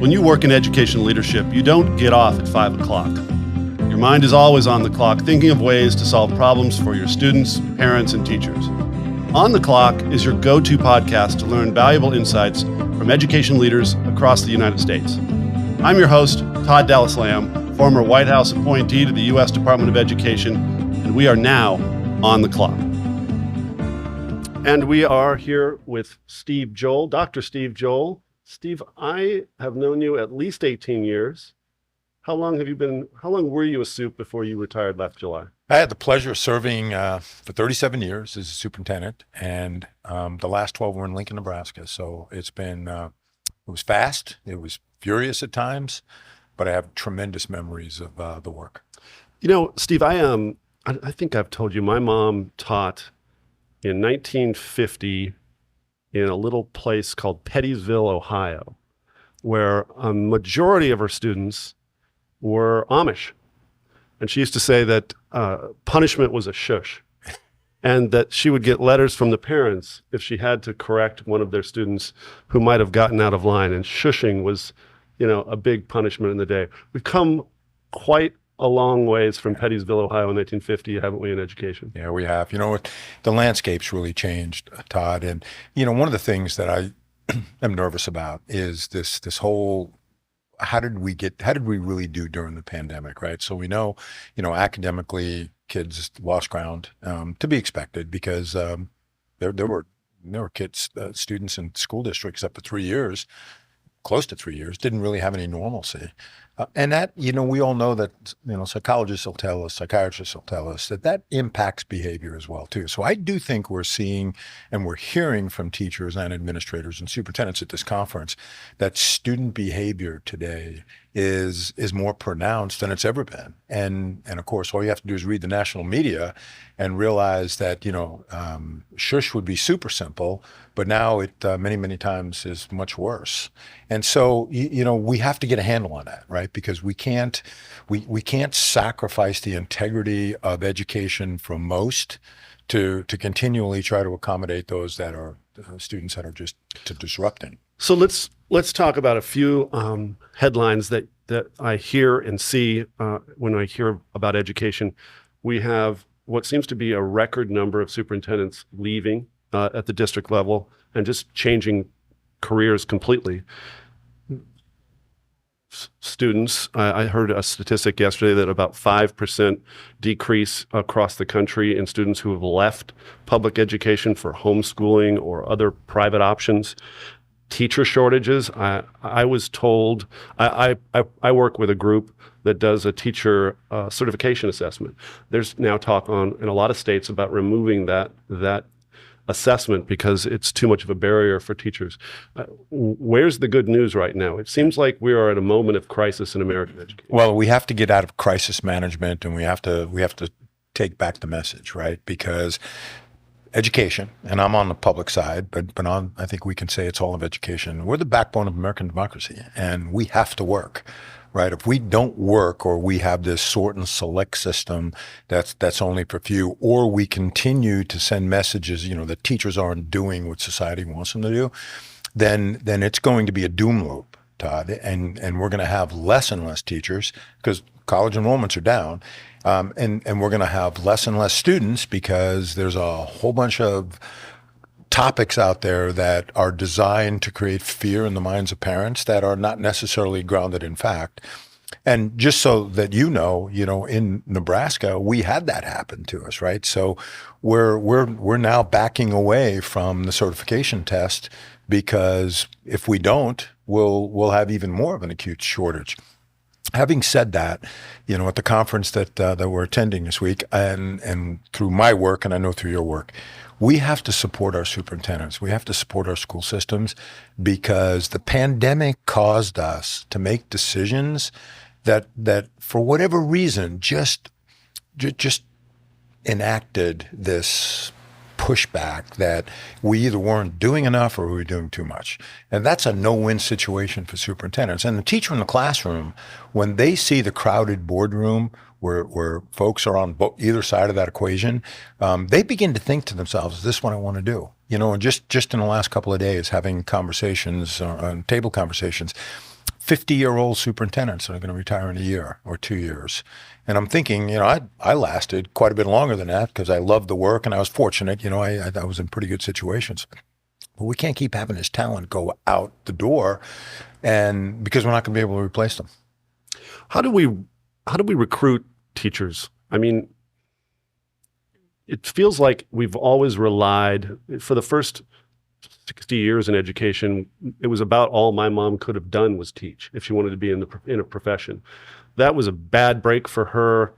When you work in education leadership, you don't get off at 5 o'clock. Your mind is always on the clock, thinking of ways to solve problems for your students, parents, and teachers. On the Clock is your go-to podcast to learn valuable insights from education leaders across the United States. I'm your host, Todd Dallas Lamb, former White House appointee to the U.S. Department of Education, and we are now on the clock. And we are here with Steve Joel, Dr. Steve Joel. Steve, I have known you at least 18 years. How long were you a SUP before you retired last July? I had the pleasure of serving for 37 years as a superintendent, and the last 12 were in Lincoln, Nebraska. So it's been, it was fast, it was furious at times, but I have tremendous memories of the work. You know, Steve, I think I've told you, my mom taught in 1950 in a little place called Pettysville, Ohio, where a majority of her students were Amish. And she used to say that punishment was a shush, and that she would get letters from the parents if she had to correct one of their students who might have gotten out of line. And shushing was, a big punishment in the day. We've come quite a long ways from Pettysville, Ohio in 1950, haven't we, in education? Yeah, we have. The landscape's really changed, Todd. And, one of the things that I am nervous about is this whole, how did we really do during the pandemic, right? So we know, academically, kids lost ground, to be expected, because there were kids, students in school districts up to 3 years, close to 3 years, didn't really have any normalcy. And that, we all know that, psychologists will tell us, psychiatrists will tell us that impacts behavior as well, too. So I do think we're seeing and we're hearing from teachers and administrators and superintendents at this conference that student behavior today is more pronounced than it's ever been. And of course, all you have to do is read the national media and realize that, shush would be super simple, but now it many times is much worse. And so, we have to get a handle on that, right? Because we can't sacrifice the integrity of education from most to continually try to accommodate those that are students that are just disrupting. So let's talk about a few headlines that I hear and see when I hear about education. We have what seems to be a record number of superintendents leaving at the district level and just changing careers completely. Students, I heard a statistic yesterday that about 5% decrease across the country in students who have left public education for homeschooling or other private options. Teacher shortages. I was told, I work with a group that does a teacher certification assessment. There's now talk in a lot of states about removing that assessment because it's too much of a barrier for teachers. Where's the good news right now? It seems like we are at a moment of crisis in American education. Well, we have to get out of crisis management, and we have to take back the message, right? Because education, and I'm on the public side, but I think we can say it's all of education. We're the backbone of American democracy, and we have to work, right? If we don't work, or we have this sort and select system that's only for few, or we continue to send messages, that teachers aren't doing what society wants them to do, then it's going to be a doom loop, Todd, and we're going to have less and less teachers because college enrollments are down. And we're going to have less and less students because there's a whole bunch of topics out there that are designed to create fear in the minds of parents that are not necessarily grounded in fact. And just so that in Nebraska, we had that happen to us, right? So we're now backing away from the certification test because if we don't, we'll have even more of an acute shortage. Having said that, at the conference that we're attending this week, and through my work, and I know through your work, we have to support our superintendents. We have to support our school systems because the pandemic caused us to make decisions that for whatever reason just enacted this pushback that we either weren't doing enough or we were doing too much. And that's a no-win situation for superintendents. And the teacher in the classroom, when they see the crowded boardroom where folks are on either side of that equation, they begin to think to themselves, is this what I want to do? And just in the last couple of days, having conversations, table conversations, 50-year-old superintendents that are going to retire in a year or 2 years. And I'm thinking, I lasted quite a bit longer than that because I loved the work and I was fortunate. I was in pretty good situations. But we can't keep having this talent go out the door, and because we're not going to be able to replace them. How do we recruit teachers? I mean, it feels like we've always relied, for the first 60 years in education, it was about all my mom could have done was teach if she wanted to be in a profession. That was a bad break for her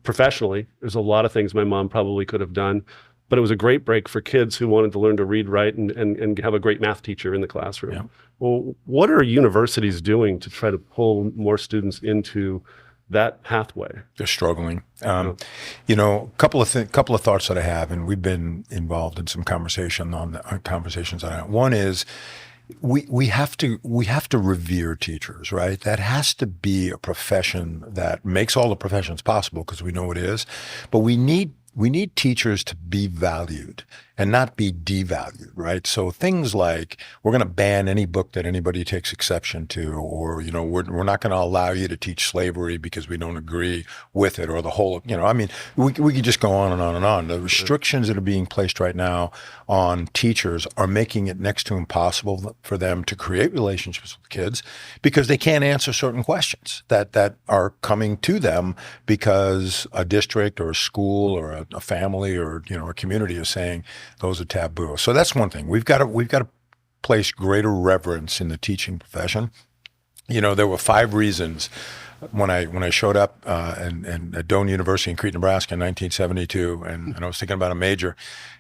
professionally. There's a lot of things my mom probably could have done, but it was a great break for kids who wanted to learn to read, write, and have a great math teacher in the classroom. Yeah. Well, what are universities doing to try to pull more students into that pathway? They're struggling. A couple of thoughts that I have, and we've been involved in some conversations on that. One is we have to revere teachers, right? That has to be a profession that makes all the professions possible because we know it is, but we need teachers to be valued and not be devalued, right? So things like we're going to ban any book that anybody takes exception to, or, we're not going to allow you to teach slavery because we don't agree with it, or the whole, we could just go on and on and on. The restrictions that are being placed right now on teachers are making it next to impossible for them to create relationships with kids because they can't answer certain questions that are coming to them because a district or a school or a family or, a community is saying, those are taboo. So that's one thing. We've got to place greater reverence in the teaching profession. There were 5 reasons when I showed up at Doane University in Crete, Nebraska in 1972, and I was thinking about a major.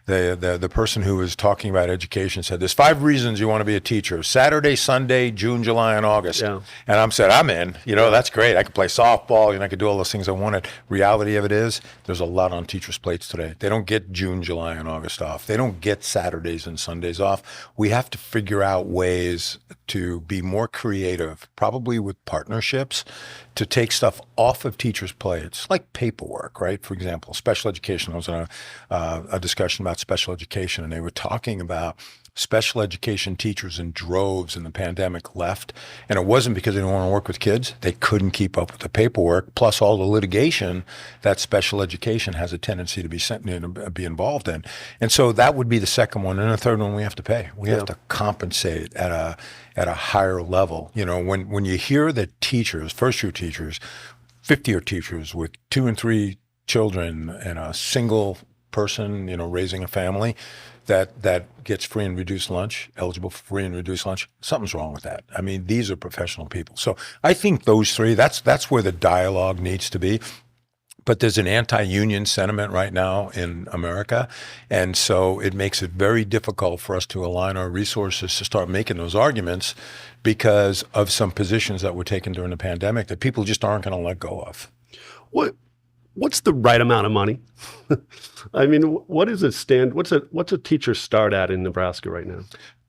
The person who was talking about education said, there's 5 reasons you want to be a teacher: Saturday, Sunday, June, July, and August. Yeah. And I said, I'm in. That's great. I could play softball, I could do all those things I wanted. Reality of it is, there's a lot on teachers' plates today. They don't get June, July, and August off. They don't get Saturdays and Sundays off. We have to figure out ways to be more creative, probably with partnerships, to take stuff off of teachers' plates, like paperwork, right? For example, special education. I was in a discussion about special education, and they were talking about special education teachers in droves in the pandemic left. And it wasn't because they didn't want to work with kids. They couldn't keep up with the paperwork, plus all the litigation that special education has a tendency to be involved in. And so that would be the second one. And the third one, we have to pay. We have to compensate at a higher level. When you hear that teachers, first-year teachers, 50-year teachers with 2 and 3 children and a single person, raising a family, that gets free and reduced lunch, eligible for free and reduced lunch, something's wrong with that. I mean, these are professional people. So I think those 3, that's where the dialogue needs to be. But there's an anti-union sentiment right now in America. And so it makes it very difficult for us to align our resources to start making those arguments because of some positions that were taken during the pandemic that people just aren't going to let go of. What's the right amount of money? I mean, what's a teacher start at in Nebraska right now?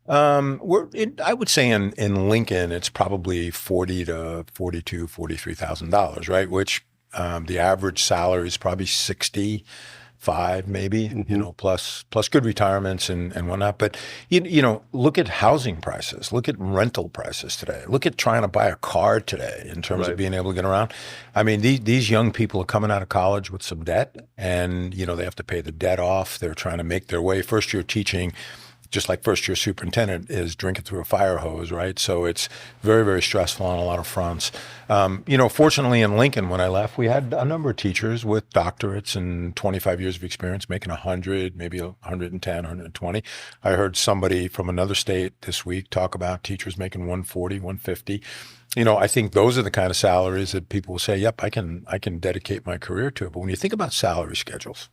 I would say in Lincoln, it's probably $40,000 to $43,000, right? Which the average salary is probably 65, maybe, plus good retirements and whatnot. But look at housing prices, look at rental prices today, look at trying to buy a car today in terms of being able to get around. I mean, these young people are coming out of college with some debt, and they have to pay the debt off. They're trying to make their way. First year teaching, just like first year superintendent, is drinking through a fire hose, right? So it's very, very stressful on a lot of fronts. Fortunately in Lincoln, when I left, we had a number of teachers with doctorates and 25 years of experience making 100, maybe 110, 120. I heard somebody from another state this week talk about teachers making 140, 150. I think those are the kind of salaries that people will say, yep, I can dedicate my career to it. But when you think about salary schedules,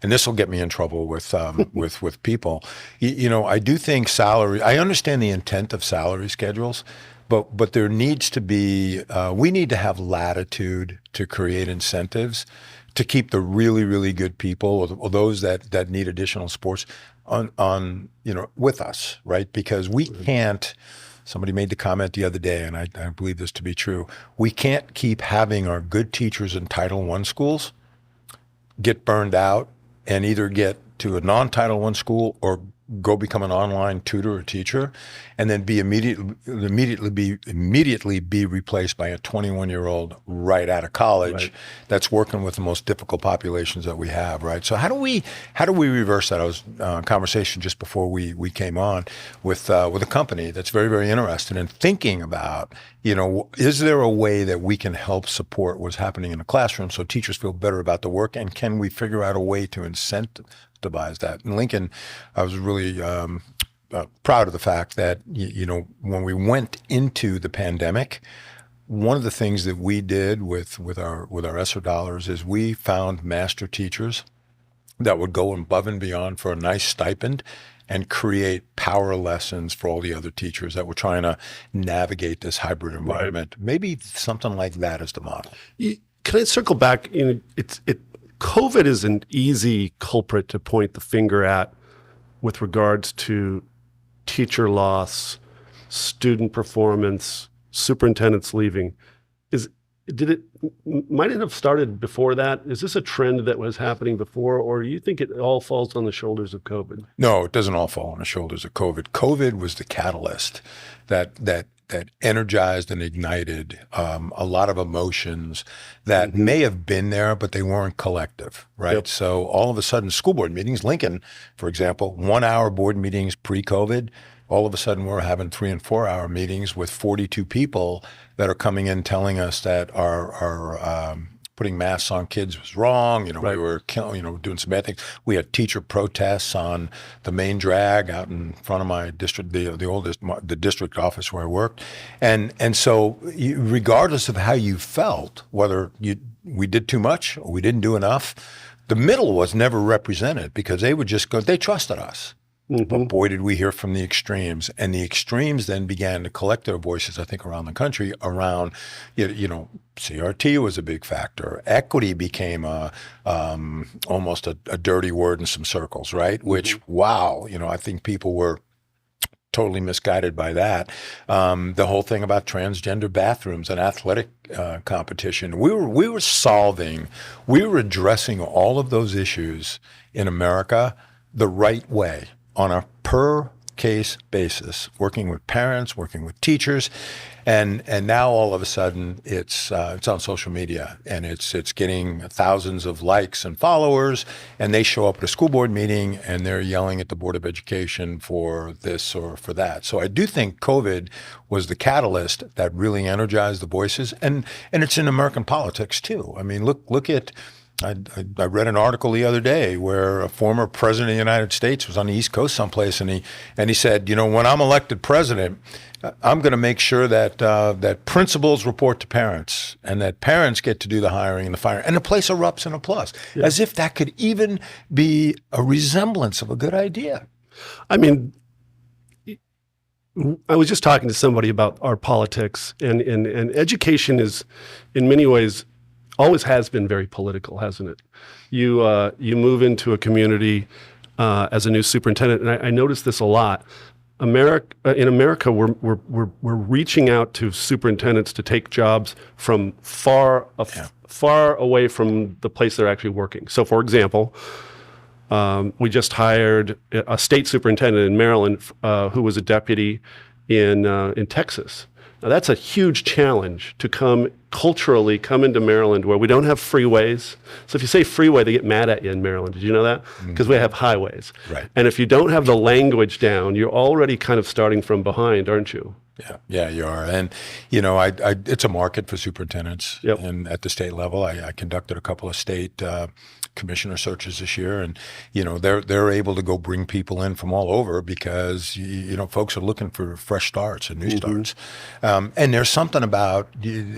and this will get me in trouble with with people. I do think salary. I understand the intent of salary schedules, but there needs to be. We need to have latitude to create incentives to keep the really, really good people or those that need additional supports on with us, right? Because we can't. Somebody made the comment the other day, and I believe this to be true. We can't keep having our good teachers in Title I schools get burned out and either get to a non-Title I school or go become an online tutor or teacher, and then be immediately be replaced by a 21-year-old right out of college that's working with the most difficult populations that we have, right? So how do we reverse that? I was conversation just before we came on with a company that's very, very interested in thinking about, is there a way that we can help support what's happening in the classroom so teachers feel better about the work, and can we figure out a way to incentivize that? In Lincoln, I was really proud of the fact that, when we went into the pandemic, one of the things that we did with our ESSER dollars is we found master teachers that would go above and beyond for a nice stipend and create power lessons for all the other teachers that were trying to navigate this hybrid environment. Maybe something like that is the model. Can I circle back? COVID is an easy culprit to point the finger at with regards to teacher loss, student performance, superintendents leaving. Might it have started before that? Is this a trend that was happening before, or do you think it all falls on the shoulders of COVID? No, it doesn't all fall on the shoulders of COVID. COVID was the catalyst that energized and ignited a lot of emotions that may have been there, but they weren't collective, right? Yep. So all of a sudden, school board meetings, Lincoln, for example, 1-hour board meetings pre-COVID, all of a sudden we're having 3 and 4 hour meetings with 42 people that are coming in telling us that our putting masks on kids was wrong. We were doing some bad things. We had teacher protests on the main drag out in front of my district, the district office where I worked. And so regardless of how you felt, whether we did too much or we didn't do enough, the middle was never represented because they would just go, they trusted us. Mm-hmm. But boy, did we hear from the extremes. And the extremes then began to collect their voices, I think, around the country around, CRT was a big factor. Equity became almost a dirty word in some circles, right? Which, wow, I think people were totally misguided by that. The whole thing about transgender bathrooms and athletic competition, we were addressing all of those issues in America the right way, on a per case basis, working with parents, working with teachers, and now all of a sudden it's on social media and it's getting thousands of likes and followers, and they show up at a school board meeting and they're yelling at the Board of Education for this or for that. So I do think COVID was the catalyst that really energized the voices, and it's in American politics too. I mean, look at. I read an article the other day where a former president of the United States was on the East Coast someplace, and he said, when I'm elected president, I'm going to make sure that principals report to parents and that parents get to do the hiring and the firing, and the place erupts in applause, as if that could even be a resemblance of a good idea. I mean, I was just talking to somebody about our politics, and education is, in many ways, always has been very political, hasn't it? You move into a community as a new superintendent, and I notice this a lot. In America, we're reaching out to superintendents to take jobs from far away from the place they're actually working. So, for example, we just hired a state superintendent in Maryland who was a deputy in Texas. Now, that's a huge challenge to come into Maryland where we don't have freeways. So if you say freeway, they get mad at you in Maryland. Did you know that? Because we have highways. Right. And if you don't have the language down, you're already kind of starting from behind, aren't you? Yeah, you are. And, it's a market for superintendents. Yep. And at the state level, I conducted a couple of state commissioner searches this year, and they're able to go bring people in from all over because folks are looking for fresh starts and new starts, and there's something about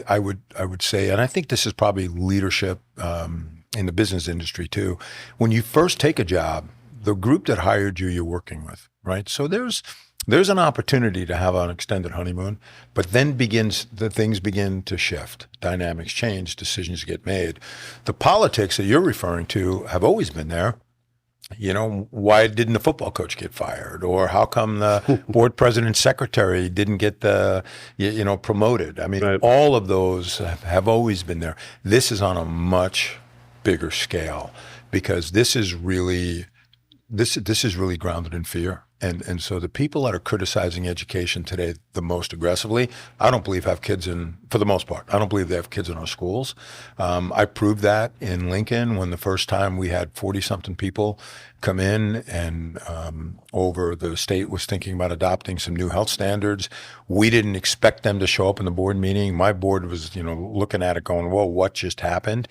I would say, and I think this is probably leadership in the business industry too. When you first take a job, the group that hired you, you're working with, right? So there's an opportunity to have an extended honeymoon, but then things begin to shift. Dynamics change, decisions get made. The politics that you're referring to have always been there. Why didn't the football coach get fired? Or how come the board president secretary didn't get promoted? I mean, all of those have always been there. This is on a much bigger scale because this is really this is really grounded in fear. And so the people that are criticizing education today the most aggressively, I don't believe have kids for the most part, I don't believe they have kids in our schools. I proved that in Lincoln when the first time we had 40-something people come in and over the state was thinking about adopting some new health standards. We didn't expect them to show up in the board meeting. My board was, looking at it going, whoa, what just happened?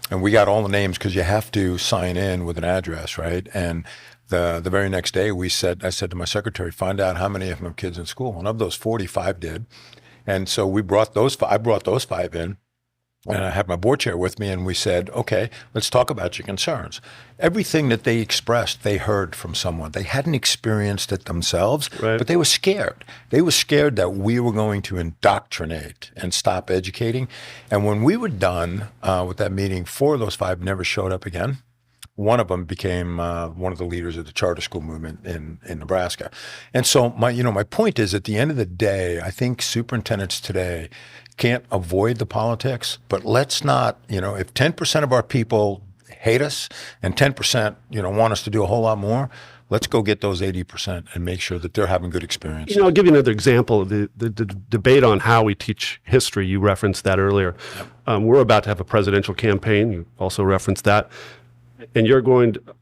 And we got all the names because you have to sign in with an address, right? And the very next day I said to my secretary, find out how many of them have kids in school. And of those 45 did. And so I brought those 5 in. And I had my board chair with me, and we said, okay, let's talk about your concerns. Everything that they expressed, they heard from someone. They hadn't experienced it themselves, right, but they were scared. They were scared that we were going to indoctrinate and stop educating. And when we were done with that meeting, 4 of those 5 never showed up again. One of them became one of the leaders of the charter school movement in Nebraska. And so my point is, at the end of the day, I think superintendents today can't avoid the politics, but let's not, if 10% of our people hate us and 10%, want us to do a whole lot more, let's go get those 80% and make sure that they're having good experiences. I'll give you another example of the debate on how we teach history. You referenced that earlier. Yep. We're about to have a presidential campaign. You also referenced that. And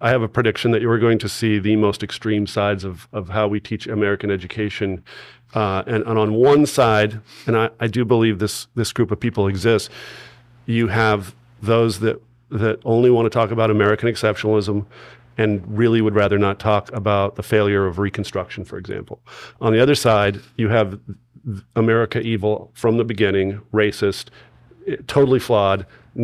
I have a prediction that you're going to see the most extreme sides of how we teach American education. And on one side, and I do believe this group of people exists, you have those that only want to talk about American exceptionalism and really would rather not talk about the failure of Reconstruction, for example. On the other side, you have America evil from the beginning, racist, totally flawed, we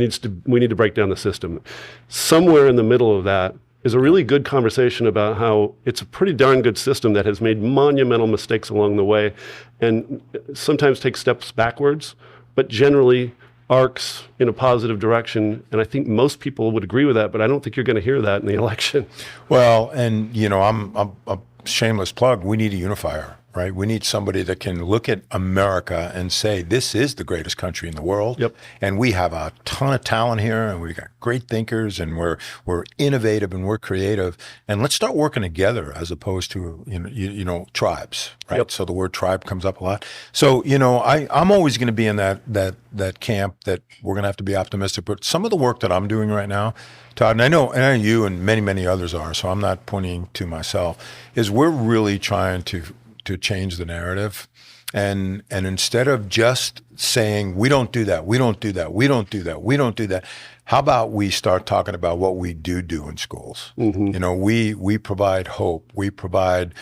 need to break down the system. Somewhere in the middle of that is a really good conversation about how it's a pretty darn good system that has made monumental mistakes along the way and sometimes takes steps backwards, but generally arcs in a positive direction. And I think most people would agree with that, but I don't think you're going to hear that in the election. Well, and I'm a shameless plug. We need a unifier. Right? We need somebody that can look at America and say, this is the greatest country in the world. Yep. And we have a ton of talent here, and we've got great thinkers, and we're innovative and we're creative. And let's start working together as opposed to, tribes, right? Yep. So the word tribe comes up a lot. So, I'm always going to be in that camp that we're going to have to be optimistic. But some of the work that I'm doing right now, Todd, and I know you and many, many others are, so I'm not pointing to myself, is we're really trying to change the narrative. And instead of just saying, we don't do that, we don't do that, we don't do that, we don't do that, how about we start talking about what we do in schools? Mm-hmm. We provide hope, we provide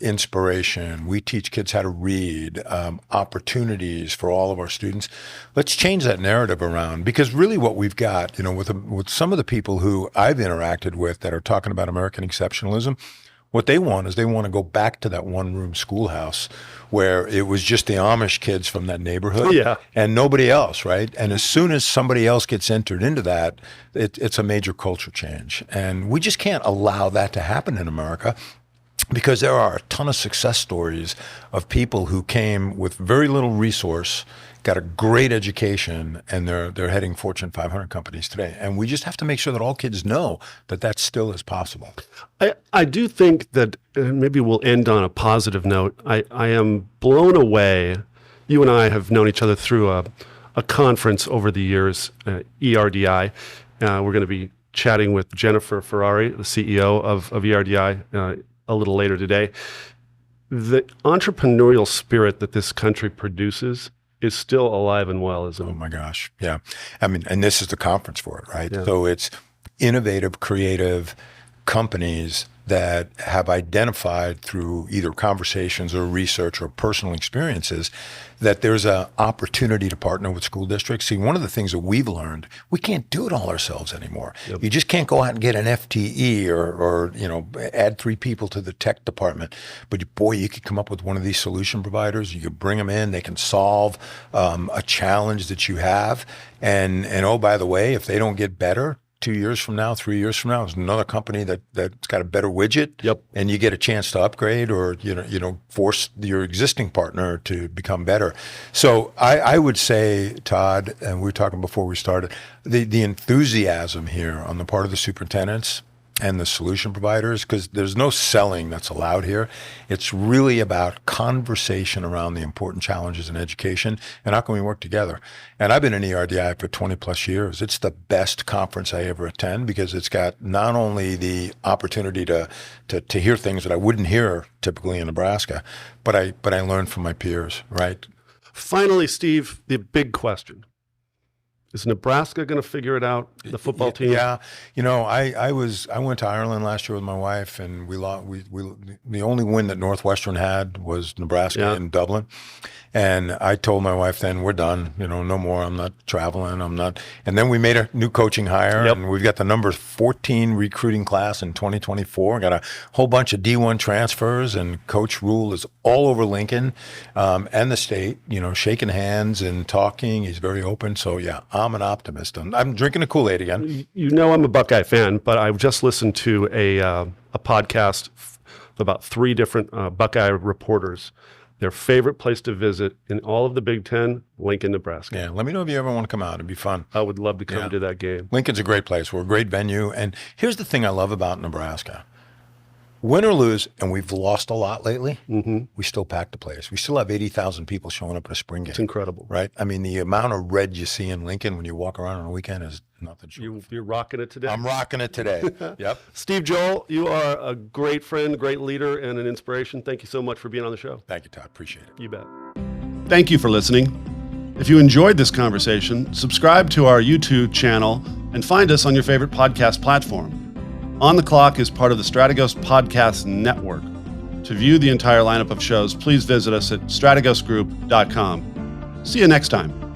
inspiration, we teach kids how to read, opportunities for all of our students. Let's change that narrative around, because really what we've got, with some of the people who I've interacted with that are talking about American exceptionalism, what they want is they want to go back to that one-room schoolhouse where it was just the Amish kids from that neighborhood and nobody else, right? And as soon as somebody else gets entered into that, it's a major culture change. And we just can't allow that to happen in America, because there are a ton of success stories of people who came with very little resource, got a great education, and they're heading Fortune 500 companies today. And we just have to make sure that all kids know that still is possible. I do think that maybe we'll end on a positive note. I am blown away. You and I have known each other through a conference over the years, ERDI. We're going to be chatting with Jennifer Ferrari, the CEO of ERDI, a little later today. The entrepreneurial spirit that this country produces is still alive and well, isn't it? Oh my gosh. Yeah. I mean, and this is the conference for it, right? Yeah. So it's innovative, creative companies that have identified through either conversations or research or personal experiences that there's an opportunity to partner with school districts. See, one of the things that we've learned, we can't do it all ourselves anymore. Yep. You just can't go out and get an FTE or add 3 people to the tech department. But boy, you could come up with one of these solution providers. You could bring them in. They can solve a challenge that you have. And oh, by the way, if they don't get better, 2 years from now, 3 years from now, there's another company that's got a better widget. Yep. And you get a chance to upgrade or force your existing partner to become better. So I would say, Todd, and we were talking before we started, the enthusiasm here on the part of the superintendents and the solution providers, because there's no selling that's allowed here. It's really about conversation around the important challenges in education and how can we work together. And I've been in ERDI for 20 plus years. It's the best conference I ever attend because it's got not only the opportunity to hear things that I wouldn't hear typically in Nebraska, but I learn from my peers, right? Finally, Steve, the big question. Is Nebraska going to figure it out, the football team? Yeah. I went to Ireland last year with my wife, and we the only win that Northwestern had was Nebraska in Dublin. And I told my wife then, we're done, no more. I'm not traveling. And then we made a new coaching hire, and we've got the number 14 recruiting class in 2024. Got a whole bunch of D1 transfers, and Coach Rule is all over Lincoln and the state, shaking hands and talking. He's very open. So, yeah, I'm an optimist. I'm drinking the Kool-Aid again. I'm a Buckeye fan, but I just listened to a podcast about 3 different Buckeye reporters. Their favorite place to visit in all of the Big Ten, Lincoln, Nebraska. Yeah, let me know if you ever want to come out. It'd be fun. I would love to come to that game. Lincoln's a great place. We're a great venue. And here's the thing I love about Nebraska. Win or lose, and we've lost a lot lately, we still pack the place. We still have 80,000 people showing up at a spring game. It's incredible. Right? I mean, the amount of red you see in Lincoln when you walk around on a weekend is nothing short. You're rocking it today. I'm rocking it today. Yep. Steve Joel, you are a great friend, great leader, and an inspiration. Thank you so much for being on the show. Thank you, Todd. Appreciate it. You bet. Thank you for listening. If you enjoyed this conversation, subscribe to our YouTube channel and find us on your favorite podcast platform. On the Clock is part of the Strategos Podcast Network. To view the entire lineup of shows, please visit us at strategosgroup.com. See you next time.